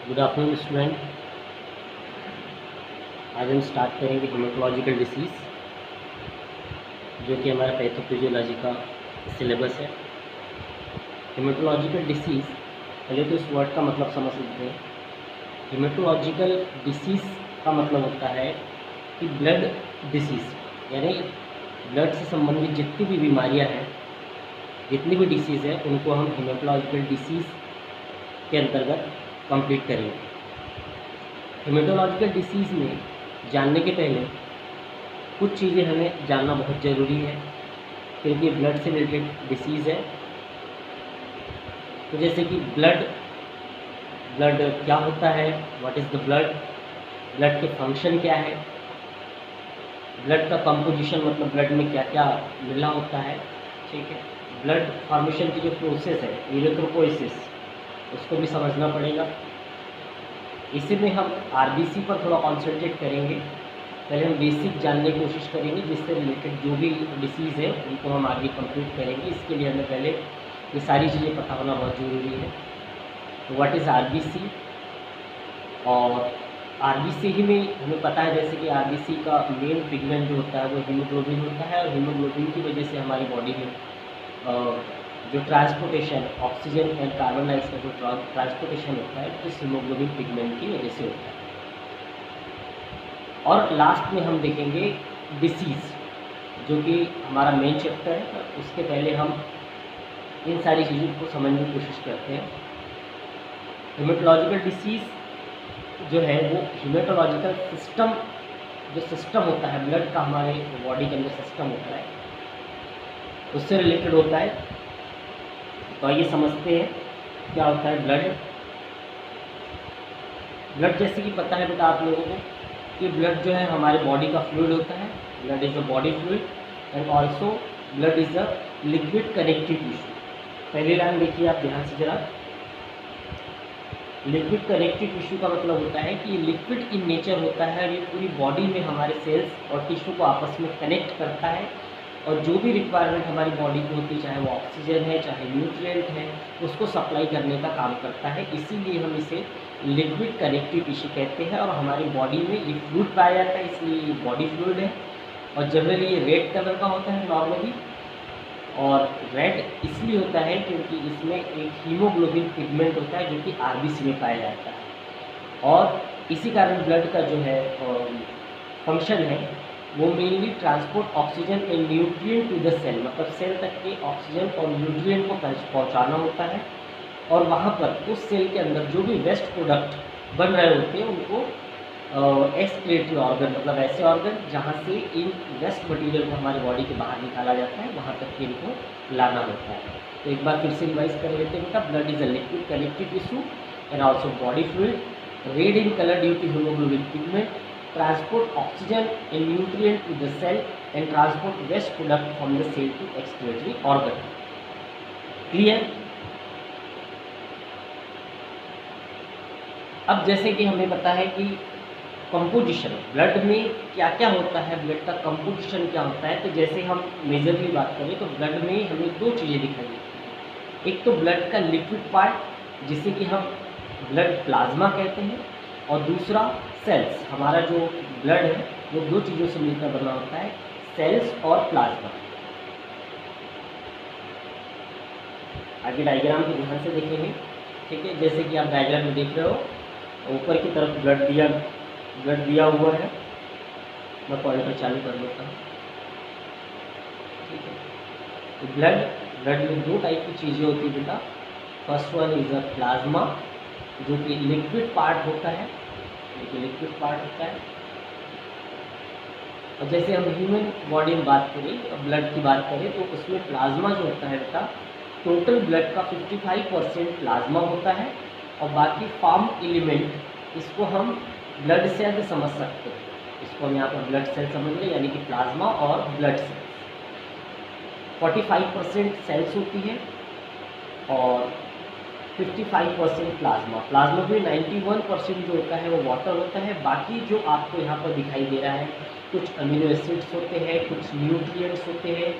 Good afternoon student. आज हम start करेंगे हेमेटोलॉजिकल डिसीज़, जो कि हमारा पैथोफिजियोलॉजी का सिलेबस है। हेमेटोलॉजिकल डिसीज़, पहले तो इस वर्ड का मतलब समझ सकते हैं। हेमेटोलॉजिकल डिसीज़ का मतलब होता है कि ब्लड डिसीज़, यानी ब्लड से संबंधित जितनी भी बीमारियां हैं, जितनी भी डिसीज़ है, उनको हम हेमेटोलॉजिकल डिसीज़ के अंतर्गत कंप्लीट करेंगे। हेमेटोलॉजिकल डिसीज़ में जानने के पहले कुछ चीज़ें हमें जानना बहुत ज़रूरी है, क्योंकि ब्लड से रिलेटेड डिसीज़ है। तो जैसे कि ब्लड क्या होता है, what is the blood, blood के फंक्शन क्या है, ब्लड का कंपोजिशन मतलब ब्लड में क्या क्या मिला होता है, ठीक है। ब्लड फॉर्मेशन की जो प्रोसेस है, इरिथ्रोपोइसिस, उसको भी समझना पड़ेगा। इसी में हम आरबीसी पर थोड़ा कॉन्सेंट्रेट करेंगे। पहले हम बेसिक जानने की कोशिश करेंगे, जिससे रिलेटेड जो भी डिसीज़ है उनको हम आगे कंप्लीट करेंगे। इसके लिए हमें पहले ये सारी चीज़ें पता होना बहुत ज़रूरी है। तो व्हाट इज़ आरबीसी, और आरबीसी ही में हमें पता है जैसे कि आरबीसी का मेन पिगमेंट जो होता है वो हीमोग्लोबिन होता है, और हीमोग्लोबिन की वजह से हमारी बॉडी में जो transportation oxygen and carbon dioxide का जो ट्रांसपोर्टेशन होता है, इस हीमोग्लोबिन पिगमेंट की वजह से होता है। और लास्ट में हम देखेंगे डिसीज़, जो कि हमारा मेन चैप्टर है। पर उसके पहले हम इन सारी चीज़ों को समझने की कोशिश करते हैं। हेमेटोलॉजिकल डिसीज़ जो है वो हेमेटोलॉजिकल सिस्टम, जो सिस्टम होता है ब्लड का, हमारे बॉडी के अंदर सिस्टम होता है, उससे रिलेटेड होता है। तो आइए समझते हैं क्या होता है ब्लड। ब्लड जैसे कि पता है बेटा आप लोगों को कि ब्लड जो है हमारे बॉडी का फ्लूइड होता है। Blood is a body fluid and also blood is a liquid connective tissue. पहली लाइन देखिए आप ध्यान से जरा। लिक्विड कनेक्टिव टिश्यू का मतलब होता है कि ये लिक्विड इन नेचर होता है, ये पूरी बॉडी में हमारे सेल्स और टिश्यू को आपस में कनेक्ट करता है, और जो भी रिक्वायरमेंट हमारी बॉडी की होती है, चाहे वो ऑक्सीजन है चाहे न्यूट्रिएंट है, उसको सप्लाई करने का काम करता है। इसीलिए हम इसे लिक्विड कनेक्टिव टिश्यू कहते हैं। और हमारी बॉडी में ये फ्लूइड पाया जाता है, इसलिए ये बॉडी फ्लूइड है। और जनरली ये रेड कलर का होता है नॉर्मली, और रेड इसलिए होता है क्योंकि इसमें एक हीमोग्लोबिन पिगमेंट होता है, जो कि आरबीसी में पाया जाता है। और इसी कारण ब्लड का जो है फंक्शन है वो mainly transport oxygen and nutrient to the cell, मतलब सेल तक के ऑक्सीजन और न्यूट्रिएंट को पहुंचाना होता है। और वहाँ पर उस सेल के अंदर जो भी वेस्ट प्रोडक्ट बन रहे होते हैं उनको एक्सक्रीटरी ऑर्गन, मतलब ऐसे ऑर्गन जहाँ से इन वेस्ट मटेरियल को हमारी बॉडी के बाहर निकाला जाता है, वहाँ तक के इनको लाना होता है। तो एक बार फिर से रिवाइज कर लेते हैं बेटा। Blood is a liquid connective tissue and also body fluid, red in colour due to haemoglobin pigment, transport oxygen and nutrient to the cell and transport waste product from the cell to excretory organ. Clear? अब जैसे कि हमें पता है कि composition blood में क्या क्या होता है, ब्लड का कंपोजिशन क्या होता है, तो जैसे हम मेजरली बात करें तो ब्लड में हमें दो चीज़ें दिखाई देती हैं। एक तो ब्लड का लिक्विड पार्ट, जिसे कि हम ब्लड प्लाज्मा कहते हैं, और दूसरा सेल्स। हमारा जो ब्लड है वो दो चीज़ों से मिलकर बना होता है, सेल्स और प्लाज्मा। आगे डायग्राम को ध्यान से देखेंगे, ठीक है। जैसे कि आप डायग्राम में देख रहे हो, ऊपर की तरफ ब्लड दिया हुआ है। मैं पॉइंटर चालू कर देता हूँ, ठीक है। तो ब्लड में दो टाइप की चीज़ें होती है बेटा। First one is a plasma, जो कि लिक्विड पार्ट होता है, और जैसे हम ह्यूमन बॉडी में बात करें, ब्लड की बात करें, तो उसमें प्लाज्मा जो होता है बेटा, टोटल ब्लड का 55% प्लाज्मा होता है, और बाकी फॉर्म एलिमेंट, इसको हम ब्लड सेल समझ सकते हैं। इसको हम यहाँ पर ब्लड सेल समझ लें, यानी कि प्लाज्मा और ब्लड सेल्स। 45% सेल्स होती है और 55% प्लाज्मा में 91% जो होता है वो वाटर होता है। बाकी जो आपको यहाँ पर दिखाई दे रहा है, कुछ अमीनो एसिड्स होते हैं, कुछ न्यूट्रिएंट्स होते हैं,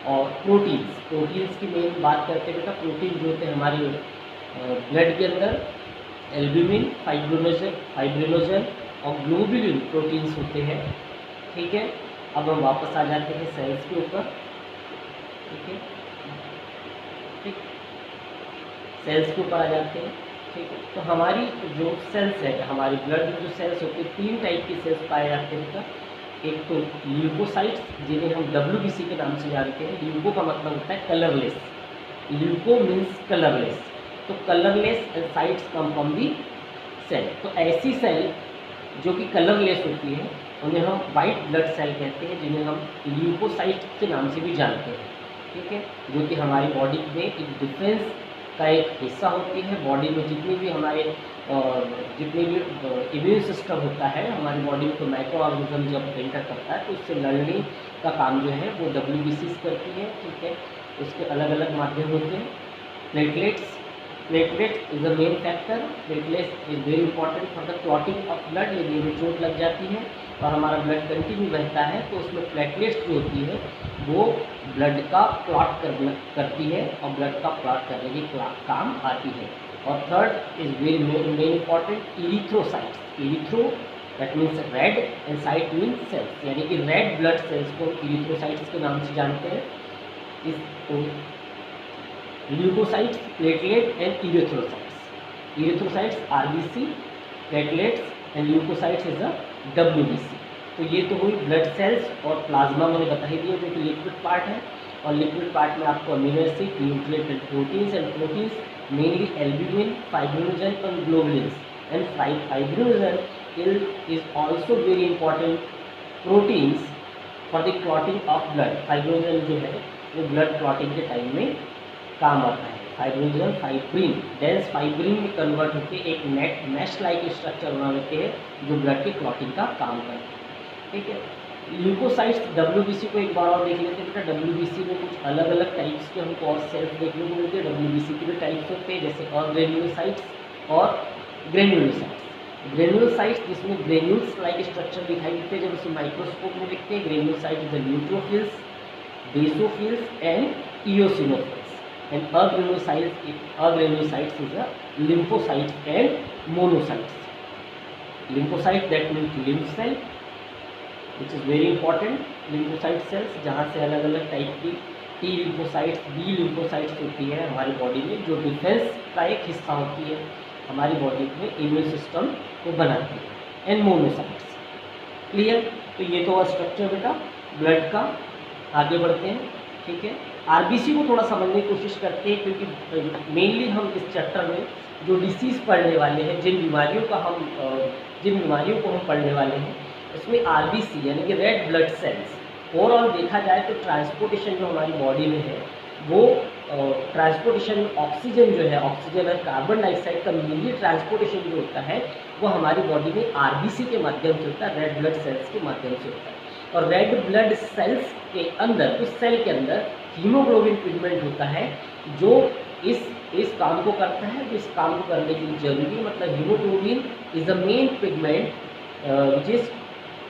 और प्रोटीन्स की मेन बात करते हैं बेटा। प्रोटीन जो होते हैं हमारे ब्लड के अंदर, एल्ब्यूमिन, फाइब्रिनोजन और ग्लोबुलिन प्रोटीन्स होते हैं। ठीक है, अब हम वापस आ जाते हैं सेल्स के ऊपर। ठीक है, ठीक, सेल्स के ऊपर आ जाते हैं। ठीक है, तो हमारी जो सेल्स है, हमारी ब्लड में जो सेल्स होती है, 3 टाइप की सेल्स पाए जाते हैं बेटा। एक तो ल्यूकोसाइट्स, जिन्हें हम WBC के नाम से जानते हैं। ल्यूको का मतलब होता है कलरलेस, ल्यूको मीन्स कलरलेस, तो colourless and cytes come from the cell. तो ऐसी सेल जो कि कलरलेस होती है उन्हें हम वाइट ब्लड सेल कहते हैं, जिन्हें हम ल्यूकोसाइट के नाम से भी जानते हैं। ठीक है, जो कि हमारी बॉडी में एक डिफेंस का एक हिस्सा होती है। बॉडी में जितनी भी हमारे जितनी भी इम्यून सिस्टम होता है हमारी बॉडी में, तो माइक्रो ऑर्गेनिज्म जब एंटर करता है तो उससे लड़ने का काम जो है वो WBC करती है। ठीक है, उसके अलग अलग माध्यम होते हैं। Platelets is the main factor. Platelets is very important for the clotting of blood. यदि हमें चोट लग जाती है और हमारा ब्लड कंटिन्यू बहता है तो उसमें प्लेटलेट्स जो होती है वो ब्लड का क्लॉट करती है और ब्लड का क्लॉट करने की काम आती है। और third is very main important, erythrocytes. Erythro that means red and cyte means cells, यानी कि रेड ब्लड सेल्स को इरिथ्रोसाइट्स के नाम से जानते हैं। इस leucocytes, platelet and erythrocytes. Erythrocytes RBC, platelets and leucocytes is a WBC। तो ये तो हुई ब्लड सेल्स। और प्लाज्मा मैंने बता ही दिया जो कि लिक्विड पार्ट है। और लिक्विड पार्ट में आपको amino acid, nucleotide proteins and proteins, mainly albumin, fibrinogen and globulins. And fibrinogen is also very important proteins for the clotting of blood। Fibrinogen जो है वो ब्लड क्लॉटिंग के टाइम में काम आता है। फाइब्रिनोजन फाइब्रिन, डेंस फाइब्रिन में convert होकर एक नेट मैश लाइक स्ट्रक्चर बना लेते हैं जो ब्लड की क्लॉटिंग का काम करते हैं। ठीक है, ल्यूकोसाइट्स WBC को एक बार और देख लेते हैं बेटा। WBC में कुछ अलग अलग टाइप्स के हमको और सेल्स देखने को मिलते हैं। WBC के भी टाइप्स होते हैं, जैसे अग्रेन्युलोसाइट्स और ग्रेन्युलोसाइट्स। ग्रेन्युलोसाइट्स जिसमें ग्रेन्यूल्स लाइक स्ट्रक्चर दिखाई देते हैं जब उसे माइक्रोस्कोप में देखते हैं। Granulocyte is the neutrophils, basophils and eosinophils. And agranulocytes is the lymphocytes and monocytes। lymphocyte that means lymph cell which is very important। lymphocyte cells जहाँ से अलग अलग टाइप की T lymphocytes, B lymphocytes होती है हमारी बॉडी में, जो डिफेंस का एक हिस्सा होती है, हमारी बॉडी में इम्यून सिस्टम को बनाती है। And monocytes. क्लियर? तो ये तो स्ट्रक्चर बेटा ब्लड का। आगे बढ़ते हैं। ठीक है, RBC को थोड़ा समझने की कोशिश करते हैं, क्योंकि मेनली हम इस चैप्टर में जो डिसीज़ पढ़ने वाले हैं, जिन बीमारियों को हम पढ़ने वाले हैं, उसमें RBC यानी कि रेड ब्लड सेल्स ओवरऑल देखा जाए तो ट्रांसपोर्टेशन जो हमारी बॉडी में है वो ट्रांसपोर्टेशन में ऑक्सीजन जो है, ऑक्सीजन और कार्बन डाइऑक्साइड का मेनली ट्रांसपोर्टेशन जो होता है वो हमारी बॉडी में RBC के माध्यम से होता है, रेड ब्लड सेल्स के माध्यम से होता है। और रेड ब्लड सेल्स के अंदर, उस सेल के अंदर हीमोग्लोबिन पिगमेंट होता है जो इस काम को करता है, जो इस काम को करने के लिए जरूरी है। मतलब haemoglobin is the main pigment which is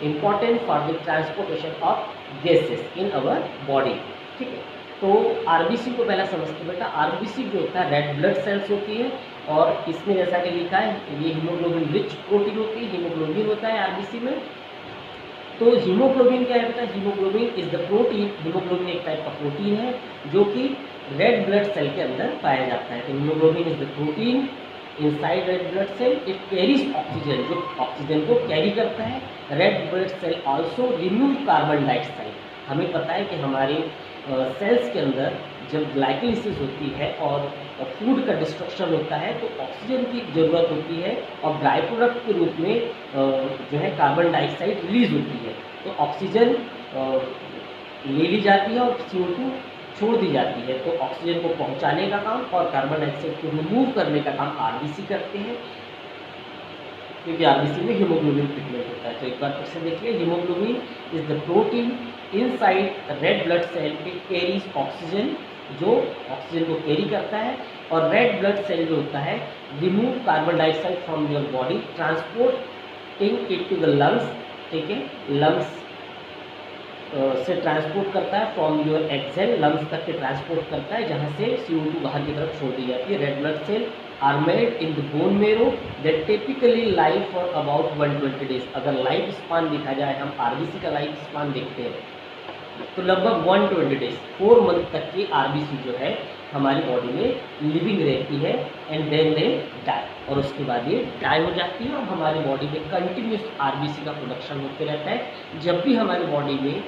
important for the transportation of gases in our body. ठीक है, तो RBC को पहला समझते हैं बेटा। RBC जो होता है रेड ब्लड सेल्स होती है, और इसमें जैसा कि लिखा है ये हीमोग्लोबिन रिच प्रोटीन होती है, हीमोग्लोबिन होता है RBC में। तो हीमोग्लोबिन क्या है बेटा? Haemoglobin is the protein. Haemoglobin एक टाइप का प्रोटीन है जो कि रेड ब्लड सेल के अंदर पाया जाता है। तो haemoglobin is the protein inside red blood cell. It carries oxygen, जो ऑक्सीजन को कैरी करता है। Red blood cell also remove carbon dioxide. हमें पता है कि हमारे सेल्स के अंदर जब ग्लाइकोलिसिस होती है और फूड का डिस्ट्रक्शन होता है तो ऑक्सीजन की ज़रूरत होती है, और बाई प्रोडक्ट के रूप में जो है कार्बन डाइऑक्साइड रिलीज होती है। तो ऑक्सीजन ले ली जाती है और CO2 छोड़ दी जाती है। तो ऑक्सीजन को पहुंचाने का काम और कार्बन डाइऑक्साइड को रिमूव करने का काम RBC करते हैं, क्योंकि RBC में हीमोग्लोबिन पिगमेंट होता है। तो एक बार फिर से देखिए, haemoglobin is the protein inside red blood cell. It carries oxygen, जो ऑक्सीजन को कैरी करता है, और रेड ब्लड सेल जो होता है remove carbon dioxide from your body, transporting it to the lungs. ठीक है, लंग्स से ट्रांसपोर्ट करता है, फ्रॉम योर एक्सेल लंग्स तक के ट्रांसपोर्ट करता है, जहाँ से CO2 बाहर की तरफ छोड़ दी जाती है। Red blood cell are made in the bone marrow that typically live for about 120 days. अगर लाइफ स्पान देखा जाए, हम RBC का लाइफ स्पान देखते हैं तो लगभग 120 डेज 4 मंथ तक की RBC जो है हमारी बॉडी में लिविंग रहती है, एंड देन दे डाई, और उसके बाद ये डाई हो जाती है और हमारी बॉडी में कंटिन्यूस RBC का प्रोडक्शन होते रहता है। जब भी हमारी बॉडी में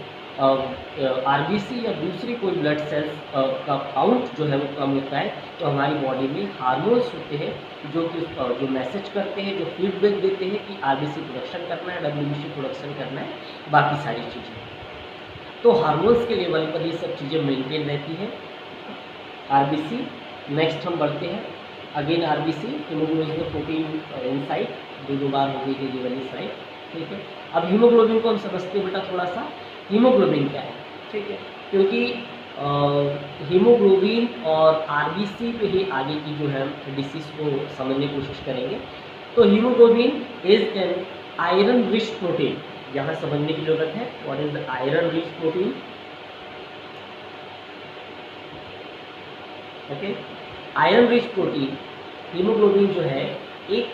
RBC या दूसरी कोई ब्लड सेल्स का काउंट जो है वो कम होता है, तो हमारी बॉडी में हार्मोन्स होते हैं जो कि जो मैसेज करते हैं, जो फीडबैक देते हैं कि RBC प्रोडक्शन करना है, WBC प्रोडक्शन करना है, बाकी सारी चीज़ें। तो हार्मोन्स के लेवल पर ये सब चीज़ें मेंटेन रहती हैं। RBC नेक्स्ट हम बढ़ते हैं। Again RBC haemoglobin protein inside, दो बार हो गई है ये वाली साइड, ठीक है। अब हीमोग्लोबिन को हम समझते हैं बेटा थोड़ा सा, हीमोग्लोबिन क्या है, ठीक है, क्योंकि हीमोग्लोबिन और RBC पे ही आगे की जो है डिसीज को समझने की कोशिश करेंगे। तो haemoglobin is an iron rich protein, यहाँ समझने की जरूरत है what is the iron rich protein. Okay, iron rich protein, haemoglobin जो है एक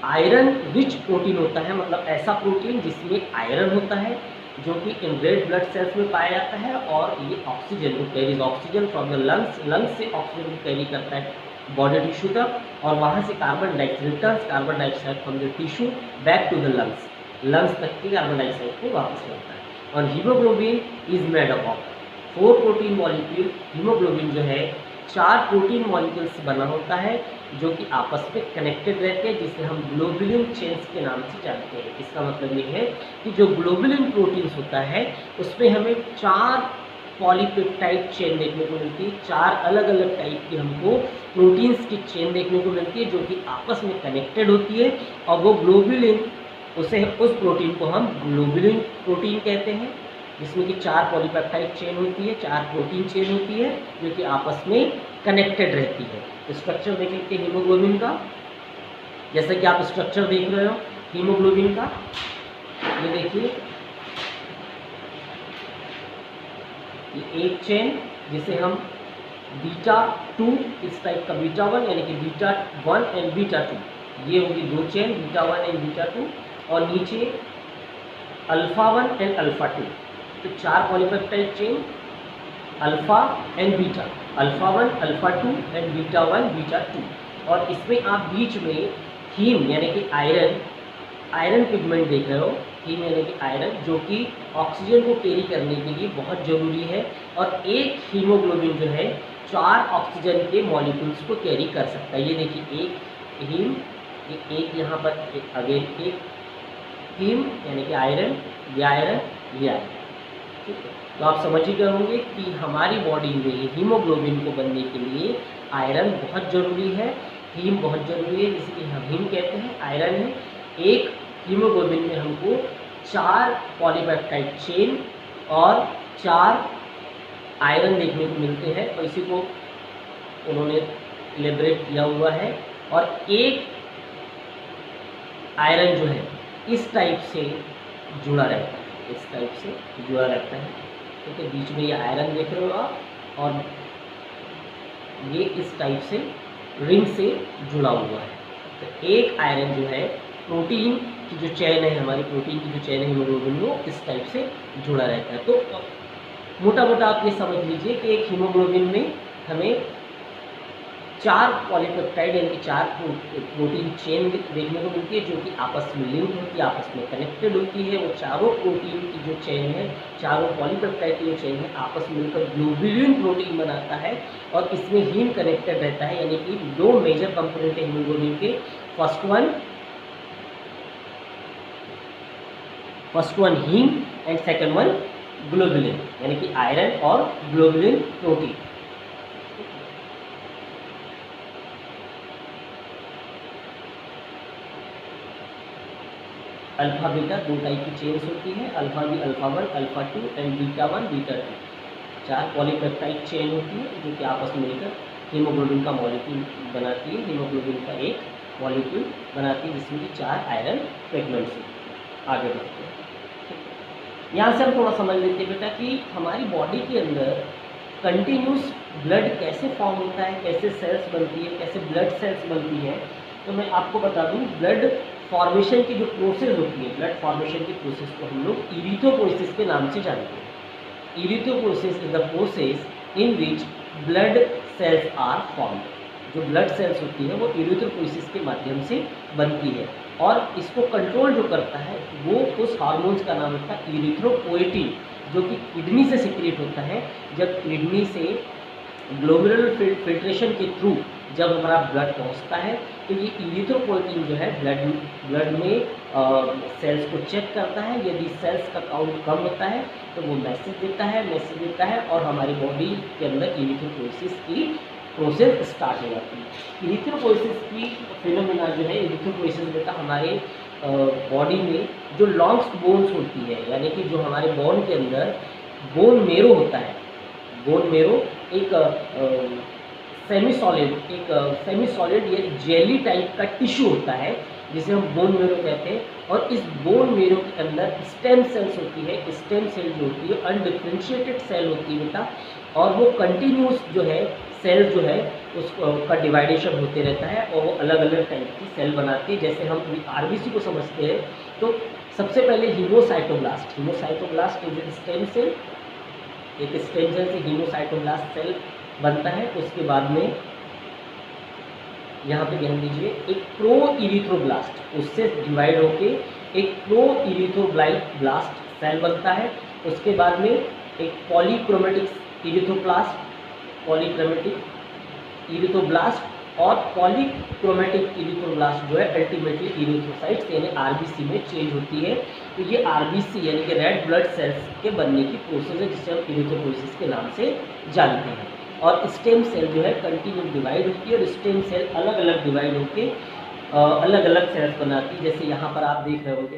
आयरन रिच प्रोटीन होता है, मतलब ऐसा प्रोटीन जिसमें आयरन होता है जो कि इन रेड ब्लड सेल्स में पाया जाता है, और ये ऑक्सीजन को carries oxygen from the lungs से ऑक्सीजन को कैरी करता है बॉडी टिश्यू तक, और वहाँ से carbon dioxide returns carbon dioxide from the tissue back to the lungs तक के कार्बन डाइऑक्साइड को वापस लाता है। और haemoglobin is made up of 4 protein molecule. Haemoglobin जो है 4 प्रोटीन मॉलिक्यूल से बना होता है जो कि आपस में कनेक्टेड रहते हैं, जिसे हम ग्लोबुलिन चेन्स के नाम से जानते हैं। इसका मतलब ये है कि जो ग्लोबुलिन प्रोटीन्स होता है उसमें हमें 4 पॉलीपेप्टाइड चेन देखने को मिलती है, 4 अलग अलग टाइप की हमको प्रोटीन्स की चेन देखने को मिलती है जो कि आपस में कनेक्टेड होती है, और वो ग्लोबुलिन उस प्रोटीन को हम ग्लोबुलिन प्रोटीन कहते हैं, जिसमें कि 4 पॉलीपेप्टाइड चेन होती है, 4 प्रोटीन चेन होती है जो कि आपस में कनेक्टेड रहती है। स्ट्रक्चर देख लेते हैं हीमोग्लोबिन का, जैसा कि आप स्ट्रक्चर देख रहे हो हीमोग्लोबिन का, ये देखिए ये एक चेन जिसे हम बीटा 2, इस टाइप का बीटा 1 यानी कि बीटा 1 एंड बीटा 2, ये होगी 2 चेन बीटा 1 एंड बीटा 2, और नीचे अल्फा 1 एंड अल्फा 2। तो 4 polypeptide chain alpha and beta, alpha 1 alpha 2 and beta 1 beta 2, और इसमें आप बीच में हीम यानी कि आयरन पिगमेंट देख रहे हो, हीम यानी कि आयरन, जो कि ऑक्सीजन को कैरी करने के लिए बहुत ज़रूरी है, और एक हीमोग्लोबिन जो है 4 ऑक्सीजन के मॉलिक्यूल्स को कैरी कर सकता है। ये देखिए एक हीम, एक यहाँ पर अगेन एक हीम यानी कि आयरन, ये आयरन, ये आयरन, ठीक है। तो आप समझ ही गए होंगे कि हमारी बॉडी में हीमोग्लोबिन को बनने के लिए आयरन बहुत ज़रूरी है, हीम बहुत ज़रूरी है, जिसे कि हम हीम कहते हैं, आयरन है। एक हीमोग्लोबिन में हमको 4 पॉलीपेप्टाइड चेन और 4 आयरन देखने को मिलते हैं, और इसी को उन्होंने इलेबरेट किया हुआ है। और एक आयरन जो है इस टाइप से जुड़ा रहता है, इस टाइप से जुड़ा रहता है, ठीक है। बीच में ये आयरन देख रहे हो आप, और ये इस टाइप से रिंग से जुड़ा हुआ है। तो एक आयरन जो है प्रोटीन की जो चेन है, हमारी प्रोटीन की जो चेन है हीमोग्लोबिन में, इस टाइप से जुड़ा रहता है। तो मोटा मोटा आप ये समझ लीजिए कि एक हीमोग्लोबिन में हमें 4 पॉलीपेप्टाइड यानी कि 4 प्रोटीन चेन देखने को मिलती है जो कि आपस में लिंक होती है, आपस में कनेक्टेड होती है। वो चारों प्रोटीन की जो चेन है, चारों पॉलीपेप्टाइड की जो चेन है, आपस में मिलकर ग्लोबुलिन प्रोटीन बनाता है, और इसमें हीम कनेक्टेड रहता है। यानी कि 2 मेजर कंपोनेंट है हीमोग्लोबिन के, first one haem and second one globulin, यानी कि आयरन और globulin protein. Alpha beta 2 type की चेन्स होती है, alpha 1 alpha 2 and beta 1 beta 2। 4 polypeptide chain होती है जो कि आपस में मिलकर हीमोग्लोबिन का मॉलिक्यूल बनाती है, हीमोग्लोबिन का एक मॉलिक्यूल बनाती है, जिसमें कि 4 आयरन फ्रेगमेंट्स होती है। आगे बढ़ते हैं। यहाँ से हम थोड़ा समझ लेते हैं बेटा कि हमारी बॉडी के अंदर कंटिन्यूस ब्लड कैसे फॉर्म होता है, कैसे सेल्स बनती है, कैसे ब्लड सेल्स बनती है। तो मैं आपको बता दूं, ब्लड फॉर्मेशन की जो प्रोसेस होती है, ब्लड फॉर्मेशन की प्रोसेस को हम लोग इरिथ्रोपोइसिस के नाम से जानते हैं। Erythropoiesis is the process in which blood cells are formed. जो ब्लड सेल्स होती है वो इरिथ्रोपोइसिस के माध्यम से बनती है, और इसको कंट्रोल जो करता है वो उस हार्मोन्स का नाम होता है इरिथ्रोपोएटिन, जो कि किडनी से सिक्रेट होता है। जब किडनी से ग्लोमेरुलर फिल्ट्रेशन के थ्रू जब हमारा ब्लड पहुंचता है तो ये इरिथ्रोपोएटिन जो है ब्लड में सेल्स को चेक करता है। यदि सेल्स का काउंट कम होता है तो वो मैसेज देता है और हमारी बॉडी के अंदर इरिथ्रोपोइसिस की प्रोसेस स्टार्ट हो जाती है। इरिथ्रोपोइसिस की फिनोमेना जो है, इरिथ्रोपोइसिस बेटा हमारे बॉडी में जो लॉन्ग्स बोन्स होती है, यानी कि जो हमारे बोन के अंदर बोन मेरो होता है, बोन मेरो एक सेमी सॉलिड या जेली टाइप का टिश्यू होता है जिसे हम बोन मेरो कहते हैं। और इस बोन मेरो के अंदर स्टेम सेल्स होती है। स्टेम सेल जो होती है अनडिफ्रेंशिएटेड सेल होती है बेटा, और वो कंटिन्यूस जो है सेल जो है उसका डिवाइडेशन होते रहता है और वो अलग अलग टाइप की सेल बनाती है। जैसे हम आरबीसी को समझते हैं तो सबसे पहले हीमोसाइटोब्लास्ट इज एक स्टेम सेल, से हीमोसाइटोब्लास्ट सेल बनता है। उसके बाद में यहाँ पे ध्यान दीजिए, एक प्रो इरिथ्रोब्लास्ट उससे डिवाइड होके एक प्रो इरिथ्रोब्लास्ट सेल बनता है। उसके बाद में एक पॉलीक्रोमेटिक इरिथ्रोब्लास्ट और पॉलीक्रोमेटिक इरिथ्रोब्लास्ट जो है अल्टीमेटली इरिथ्रोसाइट्स यानी आरबीसी में चेंज होती है। तो ये आरबीसी यानी कि रेड ब्लड सेल्स के बनने की प्रोसेस है जिसे हम इरिथ्रोपोइसिस के नाम से जानते हैं। और स्टेम सेल जो है कंटिन्यू डिवाइड होती है और स्टेम सेल अलग अलग डिवाइड होकर अलग अलग सेल्स बनाती है। जैसे यहाँ पर आप देख रहे होंगे